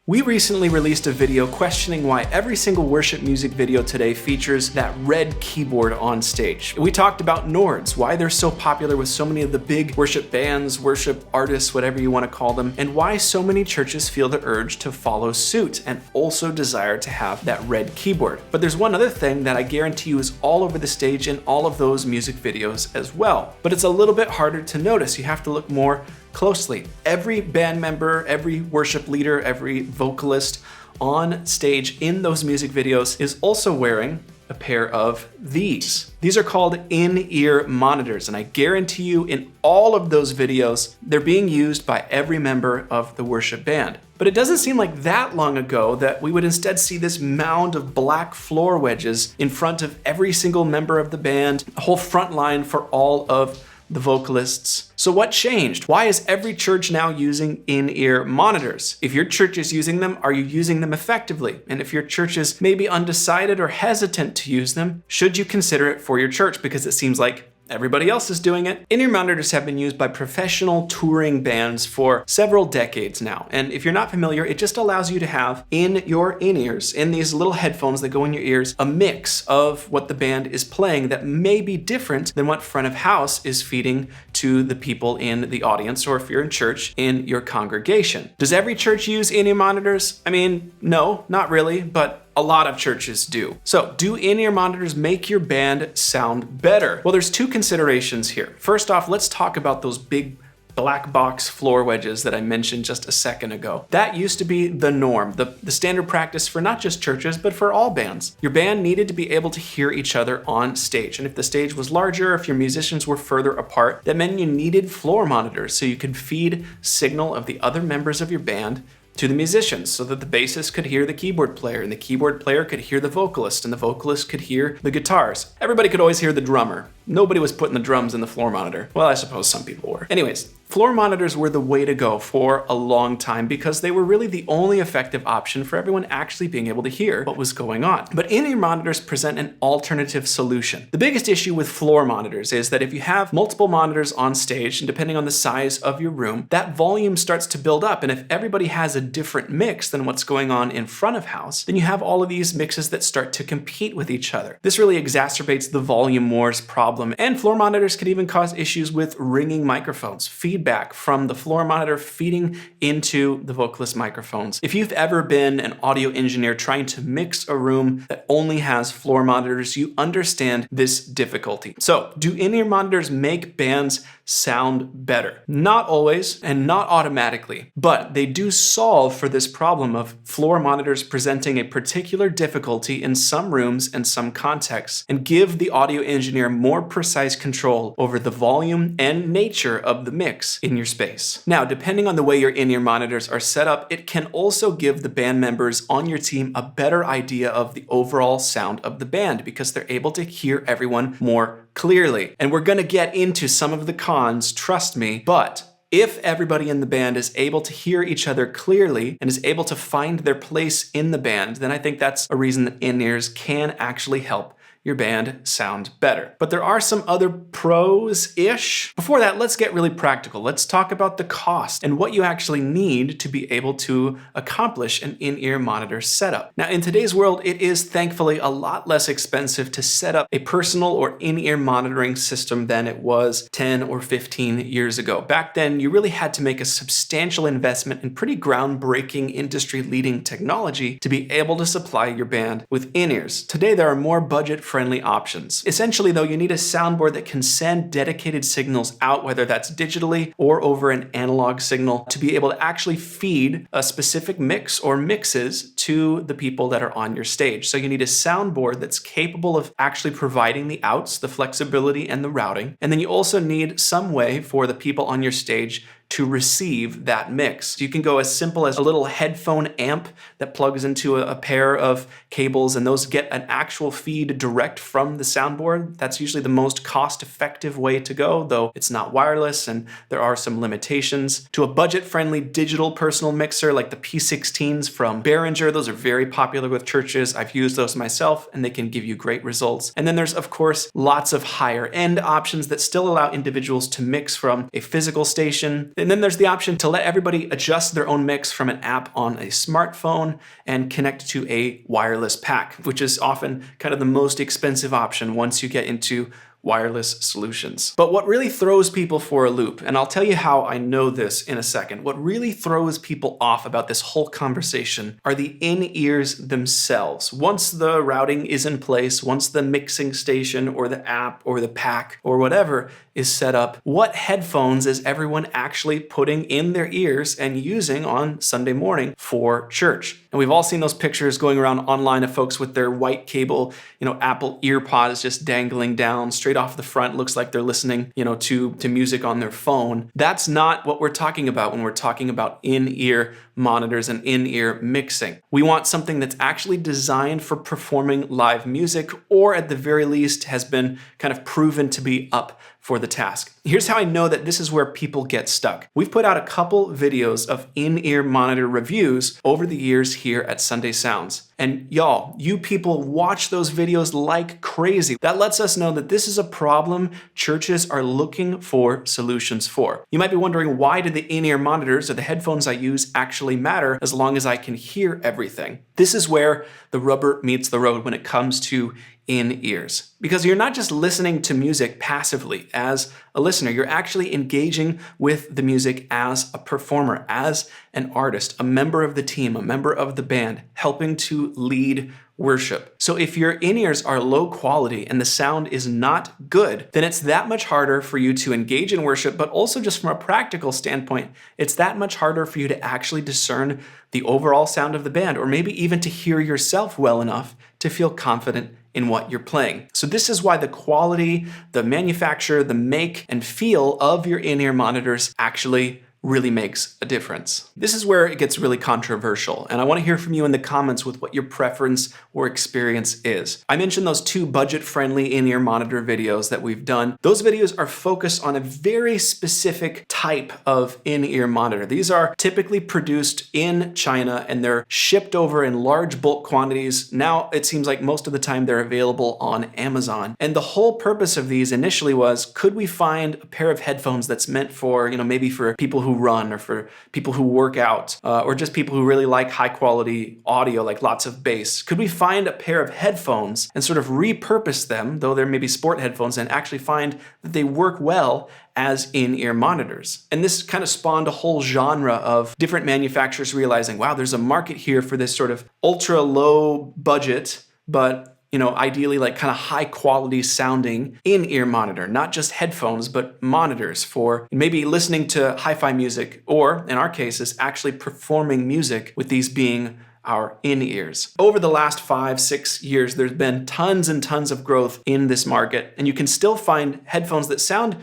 We recently released a video questioning why every single worship music video today features that red keyboard on stage. We talked about Nords, why they're so popular with so many of the big worship bands, worship artists, whatever you want to call them, and why so many churches feel the urge to follow suit and also desire to have that red keyboard. But there's one other thing that I guarantee you is all over the stage in all of those music videos as well. But it's a little bit harder to notice. You have to look more closely. Every band member, every worship leader, every vocalist on stage in those music videos is also wearing a pair of these. These are called in-ear monitors, and I guarantee you in all of those videos, they're being used by every member of the worship band. But it doesn't seem like that long ago that we would instead see this mound of black floor wedges in front of every single member of the band, a whole front line for all of the vocalists. So what changed? Why is every church now using in-ear monitors? If your church is using them, are you using them effectively? And if your church is maybe undecided or hesitant to use them, should you consider it for your church? Because it seems like everybody else is doing it. In-ear monitors have been used by professional touring bands for several decades now. And if you're not familiar, it just allows you to have in your in-ears, in these little headphones that go in your ears, a mix of what the band is playing that may be different than what front of house is feeding to the people in the audience, or if you're in church, in your congregation. Does every church use in-ear monitors? I mean, no, not really, but a lot of churches do. So, do in-ear monitors make your band sound better? Well, there's two considerations here. First off, let's talk about those big black box floor wedges that I mentioned just a second ago. That used to be the norm, the standard practice for not just churches, but for all bands. Your band needed to be able to hear each other on stage. And if the stage was larger, if your musicians were further apart, that meant you needed floor monitors so you could feed signal of the other members of your band to the musicians so that the bassist could hear the keyboard player and the keyboard player could hear the vocalist and the vocalist could hear the guitars. Everybody could always hear the drummer. Nobody was putting the drums in the floor monitor. Well, I suppose some people were. Anyways, floor monitors were the way to go for a long time because they were really the only effective option for everyone actually being able to hear what was going on. But in-ear monitors present an alternative solution. The biggest issue with floor monitors is that if you have multiple monitors on stage, and depending on the size of your room, that volume starts to build up. And if everybody has a different mix than what's going on in front of house, then you have all of these mixes that start to compete with each other. This really exacerbates the volume wars problem. And floor monitors can even cause issues with ringing microphones, feedback from the floor monitor feeding into the vocalist microphones. If you've ever been an audio engineer trying to mix a room that only has floor monitors, you understand this difficulty. So, do in-ear monitors make bands sound better? Not always and not automatically, but they do solve for this problem of floor monitors presenting a particular difficulty in some rooms and some contexts, and give the audio engineer more precise control over the volume and nature of the mix in your space. Now, depending on the way your in-ear monitors are set up, it can also give the band members on your team a better idea of the overall sound of the band because they're able to hear everyone more clearly. And we're gonna get into some of the cons, trust me, but if everybody in the band is able to hear each other clearly and is able to find their place in the band, then I think that's a reason that in-ears can actually help your band sound better. But there are some other pros-ish. Before that, let's get really practical. Let's talk about the cost and what you actually need to be able to accomplish an in-ear monitor setup. Now, in today's world, it is thankfully a lot less expensive to set up a personal or in-ear monitoring system than it was 10 or 15 years ago. Back then, you really had to make a substantial investment in pretty groundbreaking industry-leading technology to be able to supply your band with in-ears. Today, there are more budget-friendly options. Essentially, though, you need a soundboard that can send dedicated signals out, whether that's digitally or over an analog signal, to be able to actually feed a specific mix or mixes to the people that are on your stage. So you need a soundboard that's capable of actually providing the outs, the flexibility, and the routing. And then you also need some way for the people on your stage to receive that mix. You can go as simple as a little headphone amp that plugs into a pair of cables, and those get an actual feed direct from the soundboard. That's usually the most cost-effective way to go, though it's not wireless and there are some limitations. To a budget-friendly digital personal mixer like the P16s from Behringer. Those are very popular with churches. I've used those myself and they can give you great results. And then there's, of course, lots of higher-end options that still allow individuals to mix from a physical station. And then there's the option to let everybody adjust their own mix from an app on a smartphone and connect to a wireless pack, which is often kind of the most expensive option once you get into wireless solutions. But what really throws people for a loop, and I'll tell you how I know this in a second, what really throws people off about this whole conversation are the in-ears themselves. Once the routing is in place, once the mixing station or the app or the pack or whatever is set up, what headphones is everyone actually putting in their ears and using on Sunday morning for church? And we've all seen those pictures going around online of folks with their white cable, Apple EarPods just dangling down straight off the front. Looks like they're listening, to music on their phone. That's not what we're talking about when we're talking about in-ear monitors and in-ear mixing. We want something that's actually designed for performing live music, or at the very least has been kind of proven to be up for the task. Here's how I know that this is where people get stuck. We've put out a couple videos of in-ear monitor reviews over the years here at Sunday Sounds. And y'all, you people watch those videos like crazy. That lets us know that this is a problem churches are looking for solutions for. You might be wondering, why do the in-ear monitors or the headphones I use actually matter as long as I can hear everything? This is where the rubber meets the road when it comes to in-ears. Because you're not just listening to music passively as a listener, you're actually engaging with the music as a performer, as an artist, a member of the team, a member of the band, helping to lead worship. So if your in-ears are low quality and the sound is not good, then it's that much harder for you to engage in worship, but also just from a practical standpoint, it's that much harder for you to actually discern the overall sound of the band, or maybe even to hear yourself well enough to feel confident in what you're playing. So this is why the quality, the manufacture, the make and feel of your in-ear monitors actually really makes a difference. This is where it gets really controversial, and I want to hear from you in the comments with what your preference or experience is. I mentioned those 2 budget-friendly in-ear monitor videos that we've done. Those videos are focused on a very specific type of in-ear monitor. These are typically produced in China and they're shipped over in large bulk quantities. Now it seems like most of the time they're available on Amazon. And the whole purpose of these initially was, could we find a pair of headphones that's meant for, maybe for people who run or for people who work out or just people who really like high quality audio, like lots of bass? Could we find a pair of headphones and sort of repurpose them, though they're maybe sport headphones, and actually find that they work well as in-ear monitors? And this kind of spawned a whole genre of different manufacturers realizing, wow, there's a market here for this sort of ultra low budget, but ideally like kind of high quality sounding in-ear monitor, not just headphones, but monitors for maybe listening to hi-fi music, or in our cases, actually performing music with these being our in-ears. Over the last 5-6 years, there's been tons and tons of growth in this market, and you can still find headphones that sound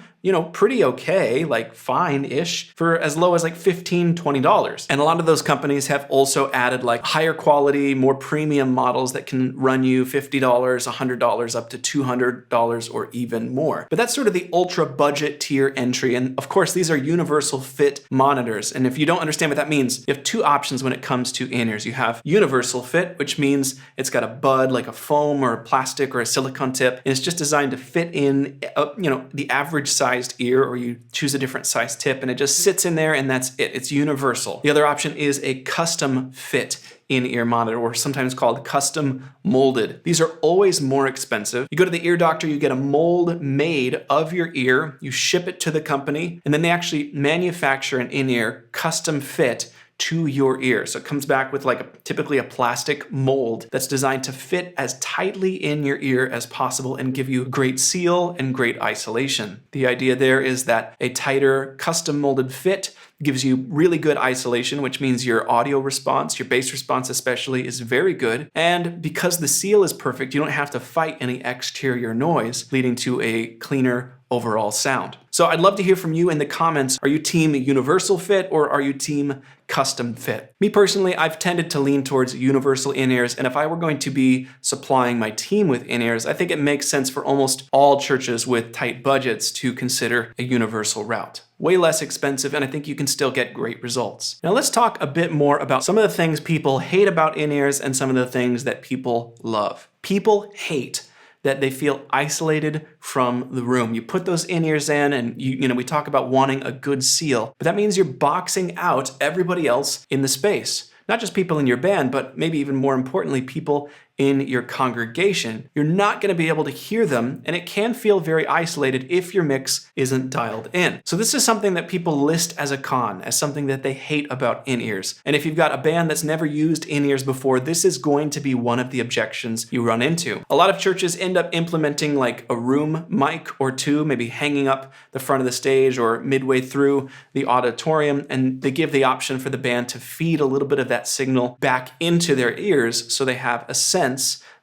pretty okay, like fine-ish, for as low as like $15, $20. And a lot of those companies have also added like higher quality, more premium models that can run you $50, $100, up to $200 or even more. But that's sort of the ultra budget tier entry. And of course, these are universal fit monitors. And if you don't understand what that means, you have 2 options when it comes to in-ears. You have universal fit, which means it's got a bud like a foam or a plastic or a silicone tip, and it's just designed to fit in, the average sized ear, or you choose a different size tip and it just sits in there and that's it. It's universal. The other option is a custom fit in-ear monitor, or sometimes called custom molded. These are always more expensive. You go to the ear doctor, you get a mold made of your ear, you ship it to the company, and then they actually manufacture an in-ear custom fit to your ear. So it comes back with typically a plastic mold that's designed to fit as tightly in your ear as possible and give you great seal and great isolation. The idea there is that a tighter custom molded fit gives you really good isolation, which means your audio response, your bass response especially, is very good. And because the seal is perfect, you don't have to fight any exterior noise, leading to a cleaner overall sound. So I'd love to hear from you in the comments. Are you team universal fit or are you team custom fit? Me personally, I've tended to lean towards universal in-ears, and if I were going to be supplying my team with in-ears, I think it makes sense for almost all churches with tight budgets to consider a universal route. Way less expensive, and I think you can still get great results. Now let's talk a bit more about some of the things people hate about in-ears and some of the things that people love. People hate that they feel isolated from the room. You put those in-ears in and we talk about wanting a good seal, but that means you're boxing out everybody else in the space. Not just people in your band, but maybe even more importantly, people in your congregation. You're not going to be able to hear them, and it can feel very isolated if your mix isn't dialed in. So this is something that people list as a con, as something that they hate about in-ears. And if you've got a band that's never used in-ears before, this is going to be one of the objections you run into. A lot of churches end up implementing like a room mic or two, maybe hanging up the front of the stage or midway through the auditorium, and they give the option for the band to feed a little bit of that signal back into their ears so they have a sense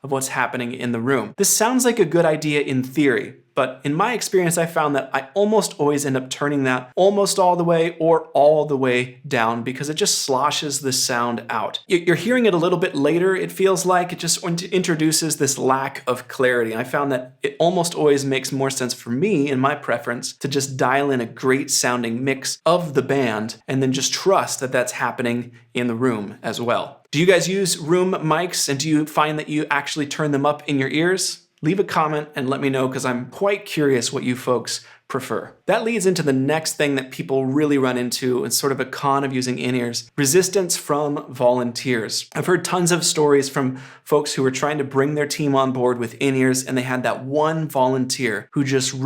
of what's happening in the room. This sounds like a good idea in theory, but in my experience, I found that I almost always end up turning that almost all the way or all the way down because it just sloshes the sound out. You're hearing it a little bit later, it feels like. It just introduces this lack of clarity. And I found that it almost always makes more sense for me, in my preference, to just dial in a great sounding mix of the band and then just trust that that's happening in the room as well. Do you guys use room mics, and do you find that you actually turn them up in your ears? Leave a comment and let me know, because I'm quite curious what you folks prefer. That leads into the next thing that people really run into. It's sort of a con of using in-ears: resistance from volunteers. I've heard tons of stories from folks who were trying to bring their team on board with in-ears, and they had that one volunteer who just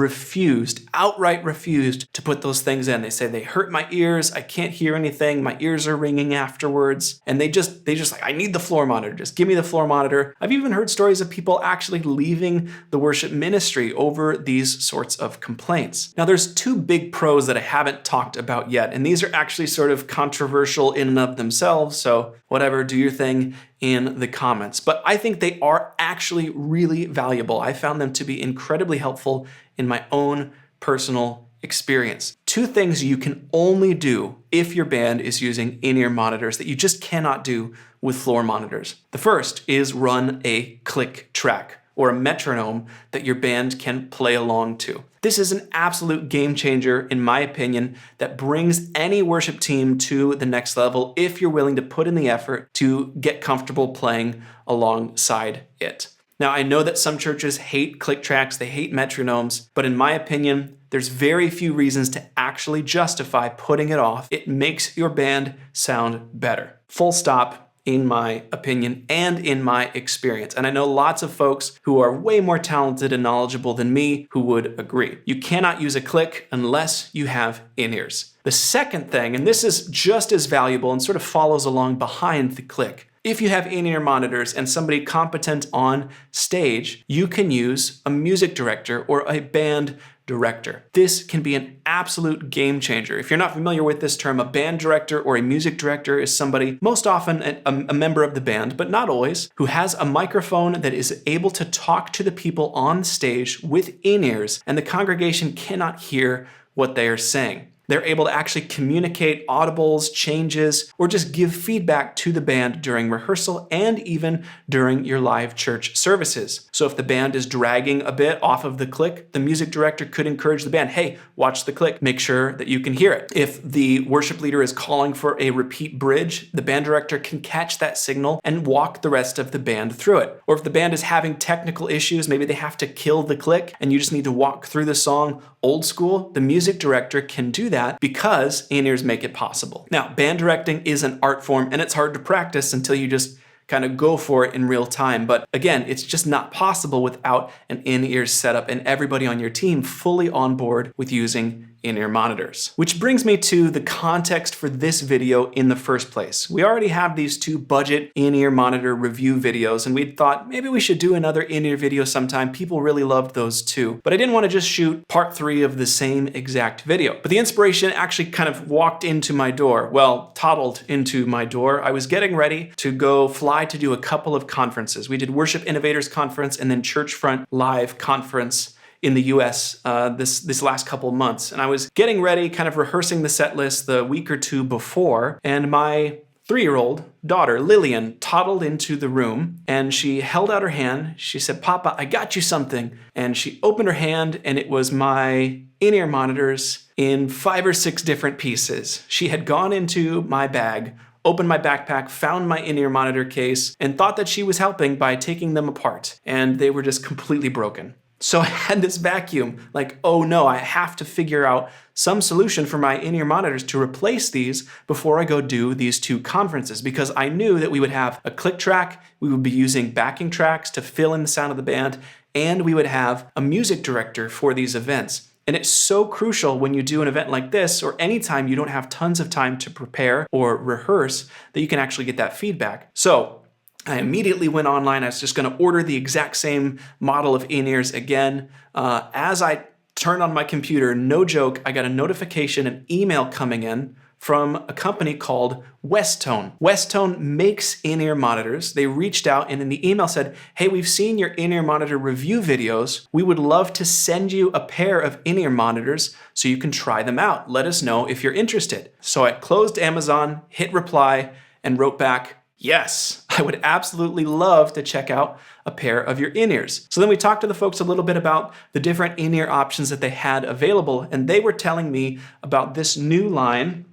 outright refused to put those things in. They say, they hurt my ears, I can't hear anything, my ears are ringing afterwards. And they just like, I need the floor monitor, just give me the floor monitor. I've even heard stories of people actually leaving the worship ministry over these sorts of complaints. Now, there's two big pros that I haven't talked about yet, and these are actually sort of controversial in and of themselves, so whatever, do your thing in the comments. But I think they are actually really valuable. I found them to be incredibly helpful in my own personal experience. Two things you can only do if your band is using in-ear monitors that you just cannot do with floor monitors. The first is run a click track, or a metronome that your band can play along to. This is an absolute game changer, in my opinion, that brings any worship team to the next level if you're willing to put in the effort to get comfortable playing alongside it. Now, I know that some churches hate click tracks, they hate metronomes, but in my opinion, there's very few reasons to actually justify putting it off. It makes your band sound better. Full stop. In my opinion and in my experience. And I know lots of folks who are way more talented and knowledgeable than me who would agree. You cannot use a click unless you have in-ears. The second thing, and this is just as valuable and sort of follows along behind the click, if you have in-ear monitors and somebody competent on stage, you can use a music director or a band director. This can be an absolute game changer. If you're not familiar with this term, a band director or a music director is somebody, most often a member of the band, but not always, who has a microphone that is able to talk to the people on stage with in-ears, and the congregation cannot hear what they are saying. They're able to actually communicate audibles, changes, or just give feedback to the band during rehearsal and even during your live church services. So if the band is dragging a bit off of the click, the music director could encourage the band, hey, watch the click, make sure that you can hear it. If the worship leader is calling for a repeat bridge, the band director can catch that signal and walk the rest of the band through it. Or if the band is having technical issues, maybe they have to kill the click and you just need to walk through the song old school, the music director can do that because in-ears make it possible. Now, band directing is an art form and it's hard to practice until you just kind of go for it in real time. But again, it's just not possible without an in-ear setup and everybody on your team fully on board with using in-ear monitors. Which brings me to the context for this video in the first place. We already have these two budget in-ear monitor review videos, and we thought maybe we should do another in-ear video sometime. People really loved those too. But I didn't want to just shoot part 3 of the same exact video. But the inspiration actually kind of walked into my door. Well, toddled into my door. I was getting ready to go fly to do a couple of conferences. We did Worship Innovators Conference and then Churchfront Live Conference in the US this last couple of months. And I was getting ready, kind of rehearsing the set list the week or two before, and my 3-year-old daughter, Lillian, toddled into the room and she held out her hand. She said, "Papa, I got you something." And she opened her hand and it was my in-ear monitors in 5 or 6 different pieces. She had gone into my bag, opened my backpack, found my in-ear monitor case, and thought that she was helping by taking them apart. And they were just completely broken. So I had this vacuum, like, oh no, I have to figure out some solution for my in-ear monitors to replace these before I go do these 2 conferences, because I knew that we would have a click track, we would be using backing tracks to fill in the sound of the band, and we would have a music director for these events. And it's so crucial when you do an event like this, or anytime you don't have tons of time to prepare or rehearse, that you can actually get that feedback. So I immediately went online. I was just going to order the exact same model of in-ears again. As I turned on my computer, no joke, I got a notification, an email coming in from a company called Westone. Westone makes in-ear monitors. They reached out and in the email said, hey, we've seen your in-ear monitor review videos. We would love to send you a pair of in-ear monitors so you can try them out. Let us know if you're interested. So I closed Amazon, hit reply, and wrote back, yes, I would absolutely love to check out a pair of your in-ears. So then we talked to the folks a little bit about the different in-ear options that they had available, and they were telling me about this new line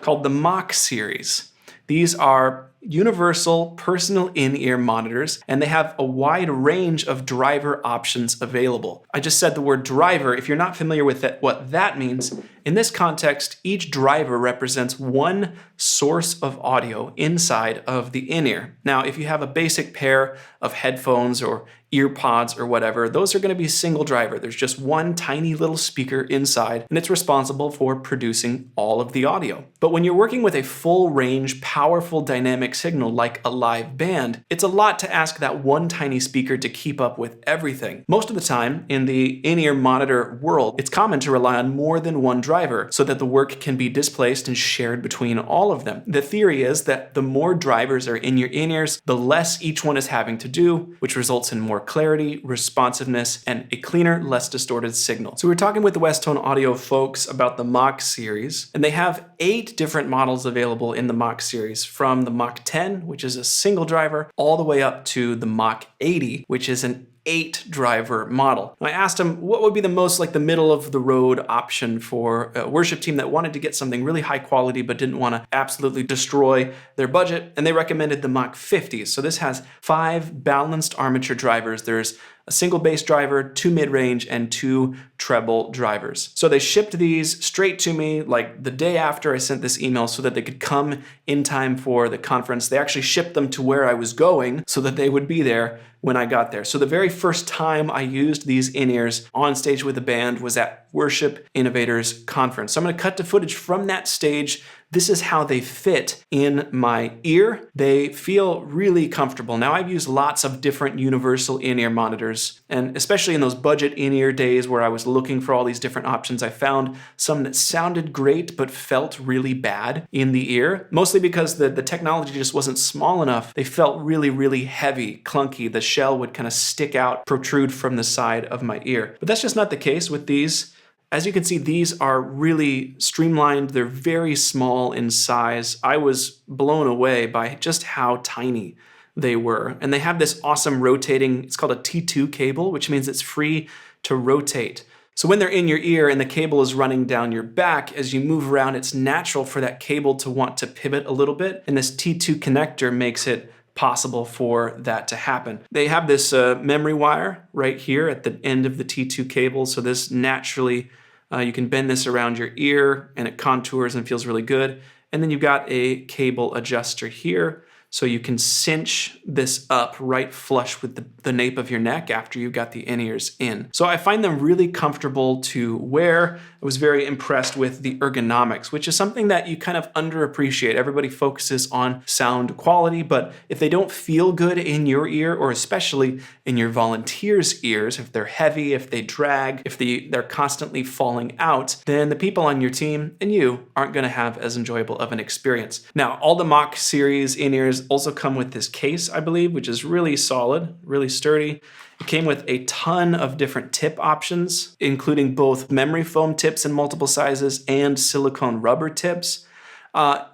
called the Mach series. These are universal personal in-ear monitors, and they have a wide range of driver options available. I just said the word driver. If you're not familiar with what that means, in this context, each driver represents one source of audio inside of the in-ear. Now, if you have a basic pair of headphones or ear pods or whatever, those are going to be single driver. There's just one tiny little speaker inside, and it's responsible for producing all of the audio. But when you're working with a full range, powerful dynamic signal like a live band, it's a lot to ask that one tiny speaker to keep up with everything. Most of the time in the in-ear monitor world, it's common to rely on more than one driver so that the work can be displaced and shared between all of them. The theory is that the more drivers are in your in-ears, the less each one is having to do, which results in more clarity, responsiveness, and a cleaner, less distorted signal. So we're talking with the Westone Audio folks about the Mach series, and they have 8 different models available in the Mach series, from the Mach 10, which is a single driver, all the way up to the Mach 80, which is an 8 driver model. And I asked them what would be the most like the middle of the road option for a worship team that wanted to get something really high quality but didn't want to absolutely destroy their budget, and they recommended the Mach 50s. So this has 5 balanced armature drivers. There's a single bass driver, 2 mid-range, and 2 treble drivers. So they shipped these straight to me like the day after I sent this email so that they could come in time for the conference. They actually shipped them to where I was going so that they would be there when I got there. So the very first time I used these in-ears on stage with the band was at Worship Innovators Conference. So I'm going to cut to footage from that stage. This is how they fit in my ear. They feel really comfortable. Now, I've used lots of different universal in-ear monitors, and especially in those budget in-ear days where I was looking for all these different options, I found some that sounded great but felt really bad in the ear, mostly because the technology just wasn't small enough. They felt really, really heavy, clunky. The shell would kind of stick out, protrude from the side of my ear. But that's just not the case with these. As you can see, these are really streamlined. They're very small in size. I was blown away by just how tiny they were. And they have this awesome rotating, it's called a T2 cable, which means it's free to rotate. So when they're in your ear and the cable is running down your back, as you move around, it's natural for that cable to want to pivot a little bit. And this T2 connector makes it possible for that to happen. They have this memory wire right here at the end of the T2 cable. So this naturally, you can bend this around your ear and it contours and feels really good. And then you've got a cable adjuster here. So you can cinch this up right flush with the nape of your neck after you've got the in-ears in. So I find them really comfortable to wear. I was very impressed with the ergonomics, which is something that you kind of underappreciate. Everybody focuses on sound quality, but if they don't feel good in your ear, or especially in your volunteers' ears, if they're heavy, if they drag, if they're constantly falling out, then the people on your team and you aren't gonna have as enjoyable of an experience. Now, all the Mach series in-ears also come with this case, I believe, which is really solid, really sturdy. It came with a ton of different tip options, including both memory foam tips in multiple sizes and silicone rubber tips.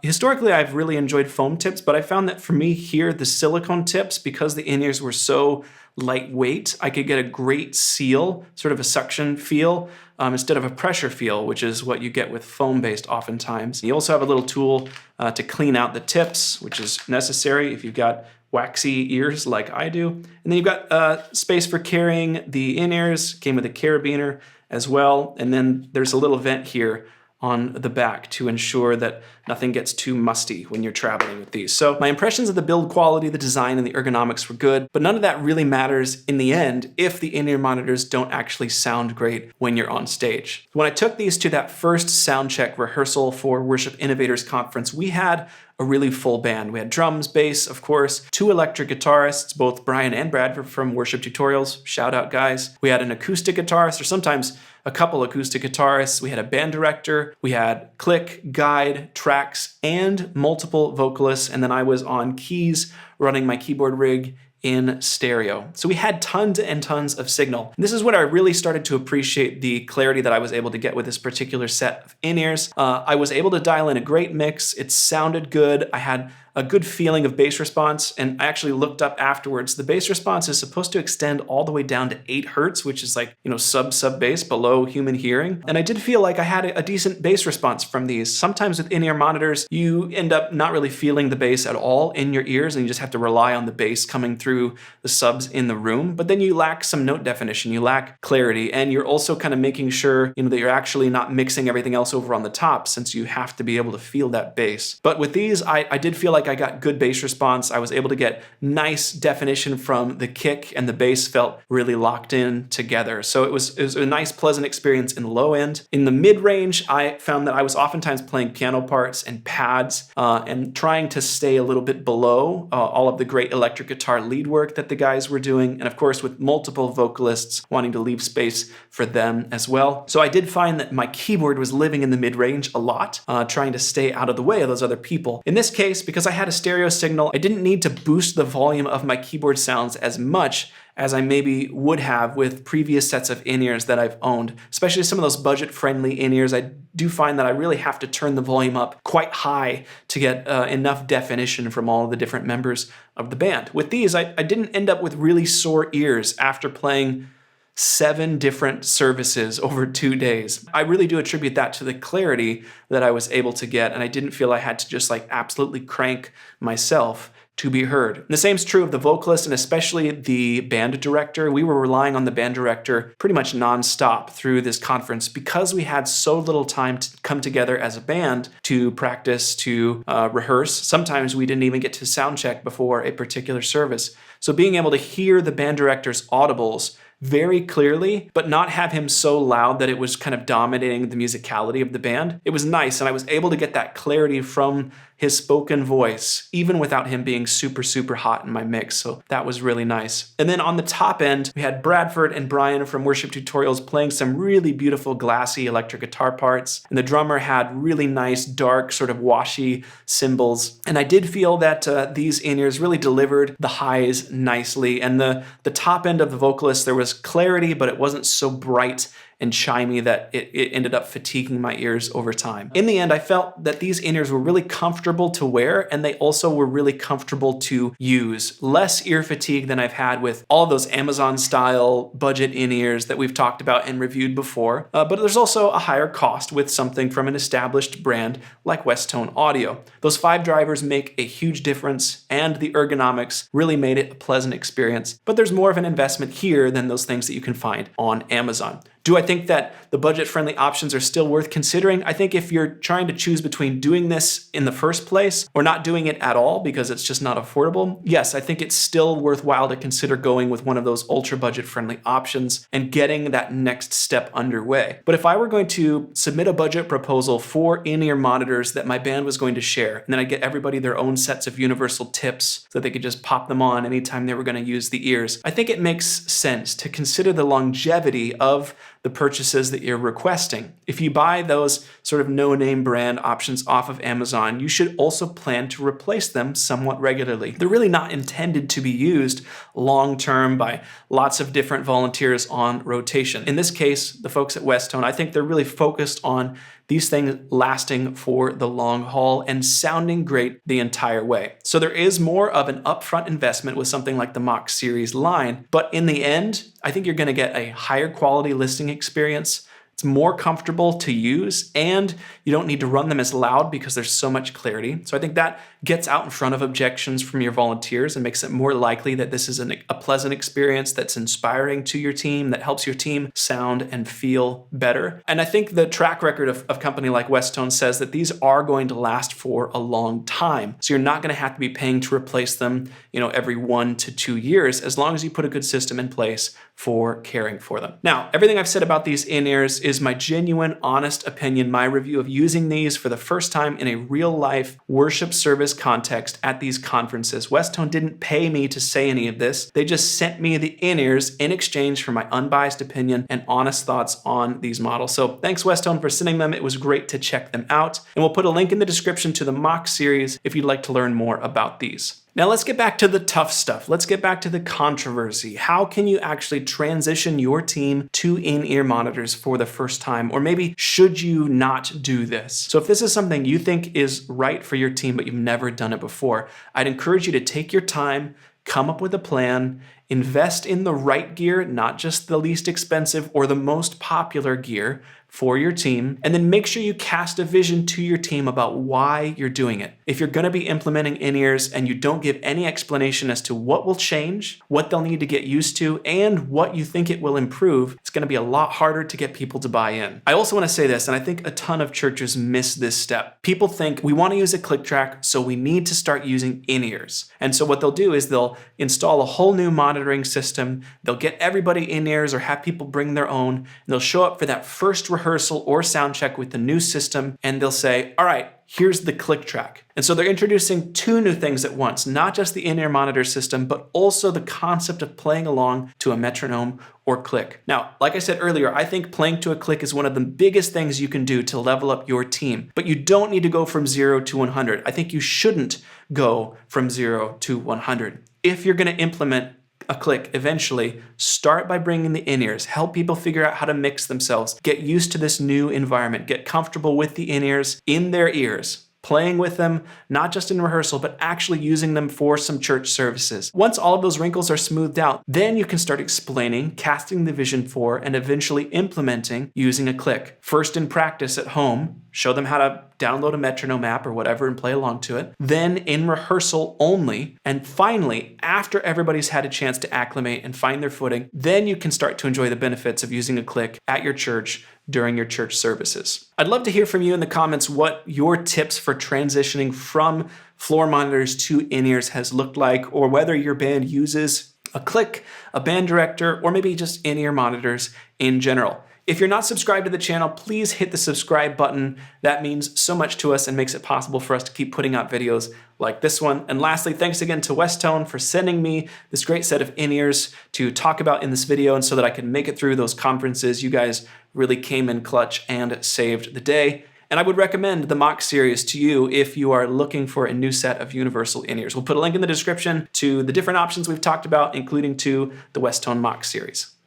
Historically, I've really enjoyed foam tips, but I found that for me here, the silicone tips, because the in-ears were so lightweight, I could get a great seal, sort of a suction feel instead of a pressure feel, which is what you get with foam-based oftentimes. You also have a little tool to clean out the tips, which is necessary if you've got waxy ears like I do. And then you've got space for carrying the in-ears, came with a carabiner as well. And then there's a little vent here on the back to ensure that nothing gets too musty when you're traveling with these. So my impressions of the build quality, the design, and the ergonomics were good, but none of that really matters in the end if the in-ear monitors don't actually sound great when you're on stage. When I took these to that first sound check rehearsal for Worship Innovators Conference, we had a really full band. We had drums, bass, of course, 2 electric guitarists, both Brian and Brad from Worship Tutorials. Shout out, guys. We had an acoustic guitarist, or sometimes a couple acoustic guitarists. We had a band director. We had click, guide, tracks, and multiple vocalists. And then I was on keys running my keyboard rig in stereo. So we had tons and tons of signal. And this is when I really started to appreciate the clarity that I was able to get with this particular set of in-ears. I was able to dial in a great mix. It sounded good. I had a good feeling of bass response, and I actually looked up afterwards. The bass response is supposed to extend all the way down to 8 hertz, which is like, sub bass, below human hearing. And I did feel like I had a decent bass response from these. Sometimes with in-ear monitors, you end up not really feeling the bass at all in your ears, and you just have to rely on the bass coming through the subs in the room. But then you lack some note definition, you lack clarity, and you're also kind of making sure, that you're actually not mixing everything else over on the top, since you have to be able to feel that bass. But with these, I did feel like I got good bass response. I was able to get nice definition from the kick, and the bass felt really locked in together. So it was a nice, pleasant experience in the low end. In the mid-range, I found that I was oftentimes playing piano parts and pads and trying to stay a little bit below all of the great electric guitar lead work that the guys were doing. And of course, with multiple vocalists wanting to leave space for them as well. So I did find that my keyboard was living in the mid-range a lot, trying to stay out of the way of those other people. In this case, because I had a stereo signal, I didn't need to boost the volume of my keyboard sounds as much as I maybe would have with previous sets of in-ears that I've owned. Especially some of those budget-friendly in-ears, I do find that I really have to turn the volume up quite high to get enough definition from all of the different members of the band. With these, I didn't end up with really sore ears after playing 7 different services over 2 days. I really do attribute that to the clarity that I was able to get, and I didn't feel I had to just absolutely crank myself to be heard. And the same is true of the vocalist and especially the band director. We were relying on the band director pretty much nonstop through this conference because we had so little time to come together as a band to practice, to rehearse. Sometimes we didn't even get to sound check before a particular service. So being able to hear the band director's audibles very clearly, but not have him so loud that it was kind of dominating the musicality of the band. It was nice, and I was able to get that clarity from his spoken voice, even without him being super, super hot in my mix. So that was really nice. And then on the top end, we had Bradford and Brian from Worship Tutorials playing some really beautiful glassy electric guitar parts. And the drummer had really nice, dark, sort of washy cymbals. And I did feel that these in-ears really delivered the highs nicely. And the top end of the vocalist, there was clarity, but it wasn't so bright and chimey that it ended up fatiguing my ears over time. In the end, I felt that these in-ears were really comfortable to wear, and they also were really comfortable to use. Less ear fatigue than I've had with all those Amazon-style budget in-ears that we've talked about and reviewed before. But there's also a higher cost with something from an established brand like Westone Audio. Those 5 drivers make a huge difference, and the ergonomics really made it a pleasant experience. But there's more of an investment here than those things that you can find on Amazon. Do I think that the budget-friendly options are still worth considering? I think if you're trying to choose between doing this in the first place or not doing it at all because it's just not affordable, yes, I think it's still worthwhile to consider going with one of those ultra budget-friendly options and getting that next step underway. But if I were going to submit a budget proposal for in-ear monitors that my band was going to share, and then I'd get everybody their own sets of universal tips so that they could just pop them on anytime they were going to use the ears, I think it makes sense to consider the longevity of the purchases that you're requesting. If you buy those sort of no-name brand options off of Amazon, you should also plan to replace them somewhat regularly. They're really not intended to be used long-term by lots of different volunteers on rotation. In this case, the folks at Westone, I think they're really focused on these things lasting for the long haul and sounding great the entire way. So there is more of an upfront investment with something like the Mach series line, but in the end, I think you're going to get a higher quality listening experience It's more comfortable to use, and you don't need to run them as loud because there's so much clarity. So I think that gets out in front of objections from your volunteers and makes it more likely that this is a pleasant experience that's inspiring to your team, that helps your team sound and feel better. And I think the track record of a company like Westone says that these are going to last for a long time. So you're not going to have to be paying to replace them, every 1 to 2 years, as long as you put a good system in place for caring for them. Now, everything I've said about these in-ears is my genuine, honest opinion, my review of using these for the first time in a real-life worship service context at these conferences. Westone didn't pay me to say any of this. They just sent me the in-ears in exchange for my unbiased opinion and honest thoughts on these models. So thanks, Westone, for sending them. It was great to check them out. And we'll put a link in the description to the mock series if you'd like to learn more about these. Now let's get back to the tough stuff. Let's get back to the controversy. How can you actually transition your team to in-ear monitors for the first time? Or maybe should you not do this? So if this is something you think is right for your team, but you've never done it before, I'd encourage you to take your time, come up with a plan, invest in the right gear, not just the least expensive or the most popular gear for your team, and then make sure you cast a vision to your team about why you're doing it. If you're going to be implementing in-ears and you don't give any explanation as to what will change, what they'll need to get used to, and what you think it will improve, it's going to be a lot harder to get people to buy in. I also want to say this, and I think a ton of churches miss this step. People think we want to use a click track, so we need to start using in-ears. And so what they'll do is they'll install a whole new monitoring system, they'll get everybody in-ears or have people bring their own, and they'll show up for that first rehearsal or sound check with the new system, and they'll say, all right, here's the click track. And so they're introducing 2 new things at once, not just the in-ear monitor system, but also the concept of playing along to a metronome or click. Now, like I said earlier, I think playing to a click is one of the biggest things you can do to level up your team, but you don't need to go from 0 to 100. I think you shouldn't go from 0 to 100. If you're going to implement a click eventually, start by bringing the in-ears, help people figure out how to mix themselves, get used to this new environment, get comfortable with the in-ears in their ears, playing with them, not just in rehearsal, but actually using them for some church services. Once all of those wrinkles are smoothed out, then you can start explaining, casting the vision for, and eventually implementing using a click. First in practice at home, show them how to download a metronome app or whatever and play along to it. Then in rehearsal only. And finally, after everybody's had a chance to acclimate and find their footing, then you can start to enjoy the benefits of using a click at your church during your church services. I'd love to hear from you in the comments what your tips for transitioning from floor monitors to in-ears has looked like, or whether your band uses a click, a band director, or maybe just in-ear monitors in general. If you're not subscribed to the channel, please hit the subscribe button. That means so much to us and makes it possible for us to keep putting out videos like this one. And lastly, thanks again to Westone for sending me this great set of in-ears to talk about in this video, and so that I can make it through those conferences. You guys really came in clutch and saved the day. And I would recommend the mock series to you if you are looking for a new set of universal in-ears. We'll put a link in the description to the different options we've talked about, including to the Westone mock series.